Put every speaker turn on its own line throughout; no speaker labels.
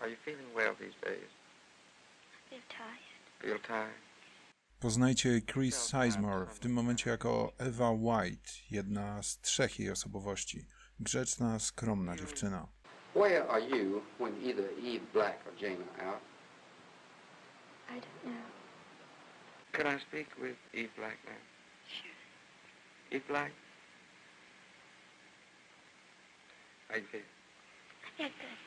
Are you feeling well these days?
I feel tired.
Feel tired?
Poznajcie Chris Sizemore w tym momencie jako Eva White, jedna z 3 jej osobowości. Grzeczna, skromna dziewczyna.
Where are you when either Eve Black or Jane are out?
I don't know.
Could I speak with Eve Black now?
Sure.
Eve Black? How you feel?
I feel good.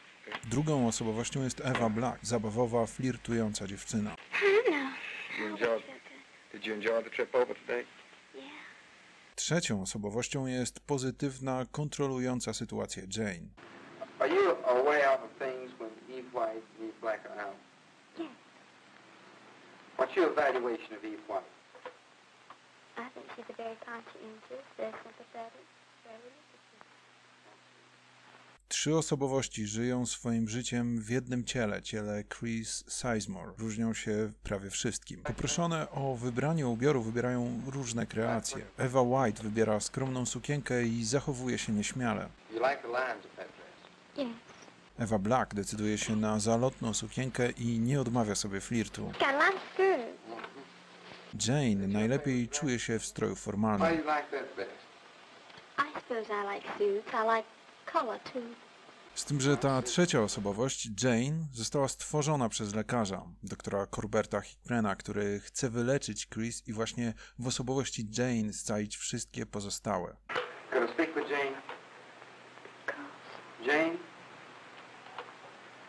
Drugą osobowością jest Eva Black, zabawowa, flirtująca dziewczyna.
I don't know.
You
I
enjoyed,
feel good.
did you enjoy the trip over today?
Yeah.
Trzecią osobowością jest pozytywna, kontrolująca sytuację Jane.
Are you aware of things when Eve White and Eve Black are out?
Yes.
What's your evaluation of Eve White?
I think she's a very conscientious, very sympathetic, very religious.
3 osobowości żyją swoim życiem w jednym ciele, ciele Chris Sizemore. Różnią się prawie wszystkim. Poproszone o wybranie ubioru wybierają różne kreacje. Eva White wybiera skromną sukienkę i zachowuje się nieśmiale.
You like the lines of that dress?
Yes.
Ewa Black decyduje się na zalotną sukienkę i nie odmawia sobie flirtu.
Got a lot of skirt.
Jane najlepiej czuje się w stroju
Why
formalnym.
you like that best?
I suppose I like suits. I like color too.
Z tym, że ta trzecia osobowość, Jane, została stworzona przez lekarza, doktora Corberta Hickmana, który chce wyleczyć Chris i właśnie w osobowości Jane scalić wszystkie pozostałe.
Could I speak with Jane?
Of course.
Jane?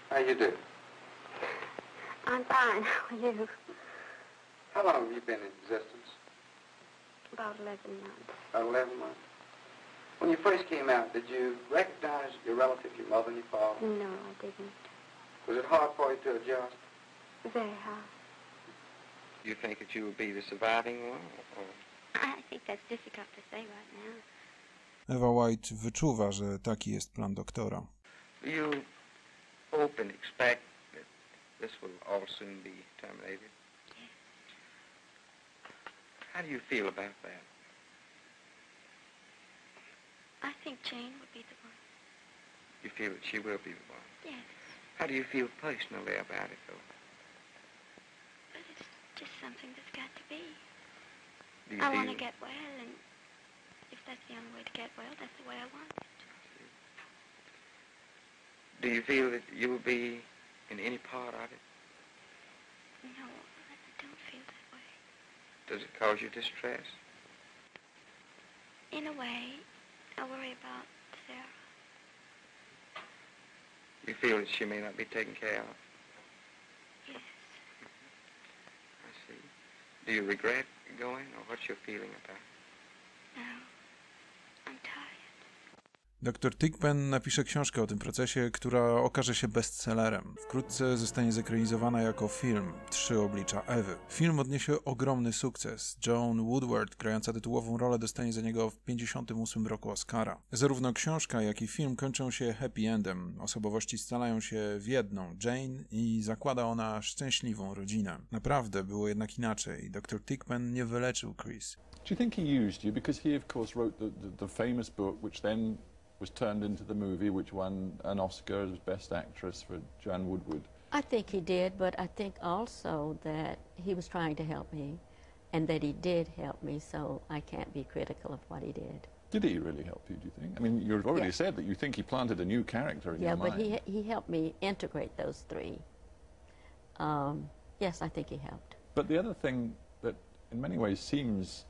How you do?
I'm fine. How are you?
How long have you been in existence?
About 11 months.
About 11 months. When you first came out, did you recognize your relative, your mother and your father?
No, I didn't.
Was it hard for you to adjust?
Very hard.
You think that you will be the surviving one? Or?
I think that's difficult to say right now.
Eva White wyczuwa, że taki jest plan doktora.
Do you hope and expect that this will all soon be terminated?
Yes.
How do you feel about that?
I think Jane would be the one.
You feel that she will be the one?
Yes.
How do you feel personally about it, though?
But it's just something that's got to be.
Do you
I
feel...
want to get well, and if that's the only way to get well, that's the way I want it.
Do you feel that you will be in any part of it?
No, I don't feel that way.
Does it cause you distress?
In a way, I worry about Sarah.
You feel that she may not be taken care of?
Yes.
I see. Do you regret going, or what's your feeling about it?
No, I'm tired.
Dr Tickpen napisze książkę o tym procesie, która okaże się bestsellerem. Wkrótce zostanie zekranizowana jako film Trzy oblicza Ewy. Film odniesie ogromny sukces. Joan Woodward, grająca tytułową rolę, dostanie za niego w 1958 roku Oscara. Zarówno książka, jak i film kończą się happy endem. Osobowości scalają się w jedną, Jane, i zakłada ona szczęśliwą rodzinę. Naprawdę było jednak inaczej. Dr Tickpen nie wyleczył Chris.
Do you think he used you? Because he, of course, wrote the famous book, which then was turned into the movie, which won an Oscar as Best Actress for Joan Woodward.
I think he did, but I think also that he was trying to help me, and that he did help me, so I can't be critical of what he did.
Did he really help you, do you think? I mean, you've already said that you think he planted a new character in your mind.
Yeah, but he helped me integrate those 3. Yes, I think he helped.
But the other thing that in many ways seems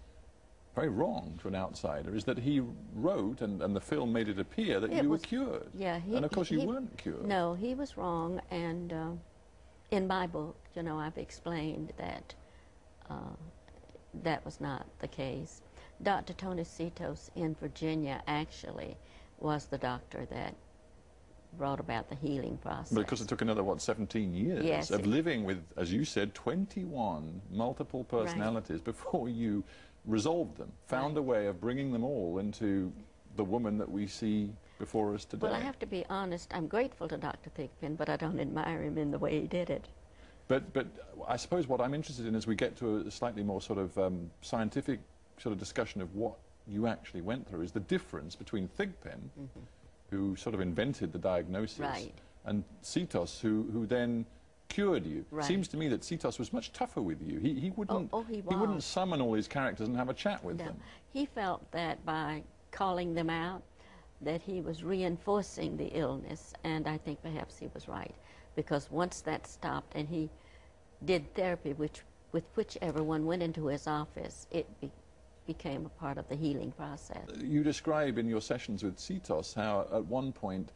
very wrong to an outsider is that he wrote, and the film made it appear that you were cured.
Yeah.
And of course you weren't cured.
No, he was wrong, and in my book, you know, I've explained that that was not the case. Dr. Tony Citos in Virginia actually was the doctor that brought about the healing process.
But of course it took another, what, 17 years of living with, as you said, 21 multiple personalities before you resolved them, found a way of bringing them all into the woman that we see before us today.
Well, I have to be honest, I'm grateful to Dr. Thigpen, but I don't admire him in the way he did it.
But I suppose what I'm interested in as we get to a slightly more sort of scientific sort of discussion of what you actually went through is the difference between Thigpen, who sort of invented the diagnosis, and Sitos, who then cured you.
Right.
Seems to me that Sitos was much tougher with you. He wouldn't.
He
He wouldn't
was.
summon all his characters and have a chat with
No.
them.
He felt that by calling them out, that he was reinforcing the illness, and I think perhaps he was right, because once that stopped and he did therapy, with whichever one went into his office, it became a part of the healing process.
You describe in your sessions with Sitos how at one point,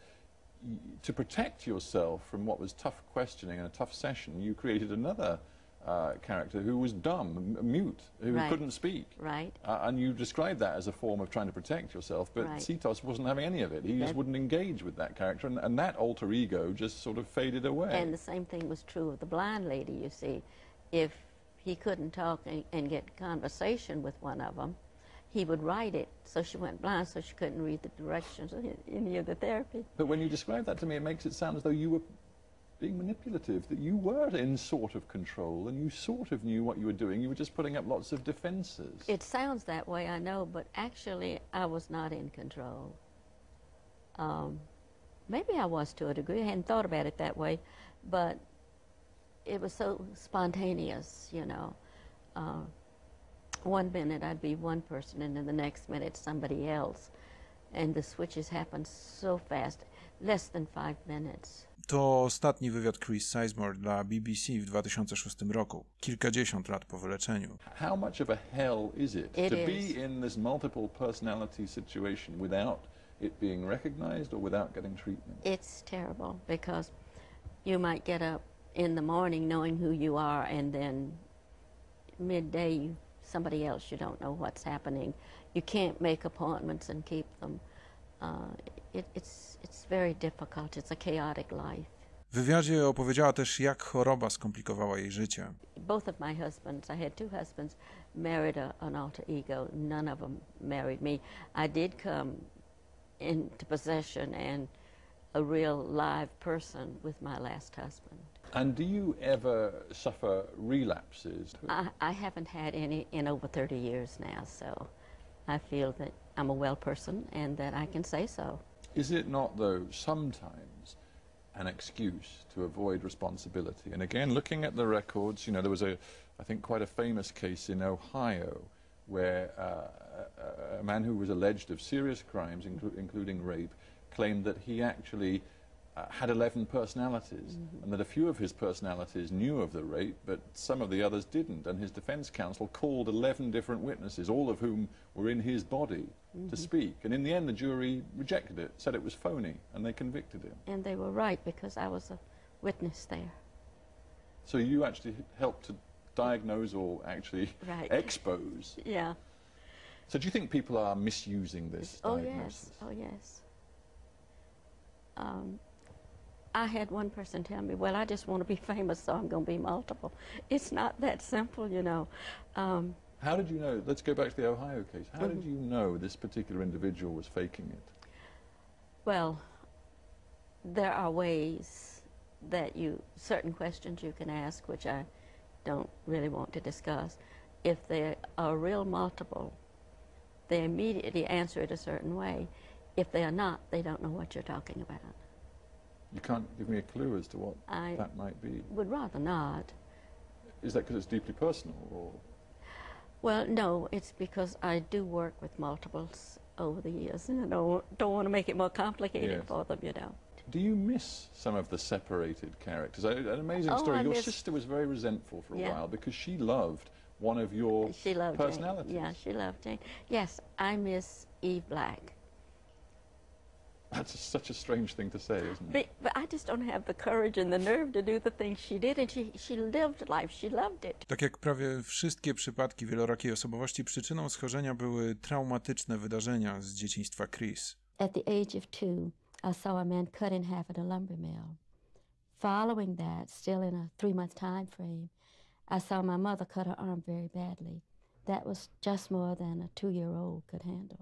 to protect yourself from what was tough questioning and a tough session, you created another character who was dumb, mute, who
Right.
couldn't speak.
Right.
And you described that as a form of trying to protect yourself, but
Right.
Sitos wasn't having any of it. He just wouldn't engage with that character, and that alter ego just sort of faded away.
And the same thing was true of the blind lady, you see. If he couldn't talk and get conversation with one of them, he would write it, so she went blind, so she couldn't read the directions of any of the therapy.
But when you describe that to me, it makes it sound as though you were being manipulative, that you were in sort of control, and you sort of knew what you were doing. You were just putting up lots of defenses.
It sounds that way, I know, but actually I was not in control. Maybe I was to a degree. I hadn't thought about it that way, but it was so spontaneous, you know. One minute I'd be one person, and then the next minute somebody else. And the switches happened so fast, less than 5 minutes.
To ostatni wywiad Chris Sizemore dla BBC w 2006 roku, kilkadziesiąt lat po wyleczeniu.
How much of a hell is it
It
to
is.
be in this multiple personality situation without it being recognized or without getting treatment?
It's terrible, because you might get up in the morning knowing who you are, and then midday somebody else, you don't know what's happening. You can't make appointments and keep them. It's very difficult. It's a chaotic life.
W wywiadzie opowiedziała też, jak choroba skomplikowała jej życie.
Both of my husbands, I had 2 husbands, married an alter ego. None of them married me. I did come into possession and a real live person with my last husband.
And do you ever suffer relapses?
I haven't had any in over 30 years now, so I feel that I'm a well person and that I can say so.
Is it not, though, sometimes an excuse to avoid responsibility? And again, looking at the records, you know, there was I think, quite a famous case in Ohio where a man who was alleged of serious crimes, including rape, claimed that he actually had 11 personalities, and that a few of his personalities knew of the rape, but some of the others didn't. And his defense counsel called 11 different witnesses, all of whom were in his body, to speak. And in the end, the jury rejected it, said it was phony, and they convicted him.
And they were right, because I was a witness there.
So you actually helped to diagnose or actually
Right.
expose.
Yeah.
So do you think people are misusing this diagnosis?
Oh, yes. I had one person tell me, well, I just want to be famous, so I'm going to be multiple. It's not that simple, you know.
How did you know? Let's go back to the Ohio case. How did you know this particular individual was faking it?
Well, there are ways that certain questions you can ask, which I don't really want to discuss. If they are real multiple, they immediately answer it a certain way. If they are not, they don't know what you're talking about.
You can't give me a clue as to what
I
that might be.
would rather not.
Is that because it's deeply personal, or?
Well, no, it's because I do work with multiples over the years, and I don't want to make it more complicated
Yes.
for them, you know.
Do you miss some of the separated characters? An amazing
Oh,
story.
I
Your
miss-
sister was very resentful for a
Yeah.
while because she loved one of your
She loved
personalities.
Jane. Yeah, she loved Jane. Yes, I miss Eve Black.
That's such a strange thing to say, isn't it?
But I just don't have the courage and the nerve to do the things she did, and she lived life. She loved it.
Tak jak prawie wszystkie przypadki wielorakiej osobowości, przyczyną schorzenia były traumatyczne wydarzenia z dzieciństwa Chris.
At the age of 2, I saw a man cut in half at a lumber mill. Following that, still in a 3-month time frame, I saw my mother cut her arm very badly. That was just more than a 2-year-old could handle.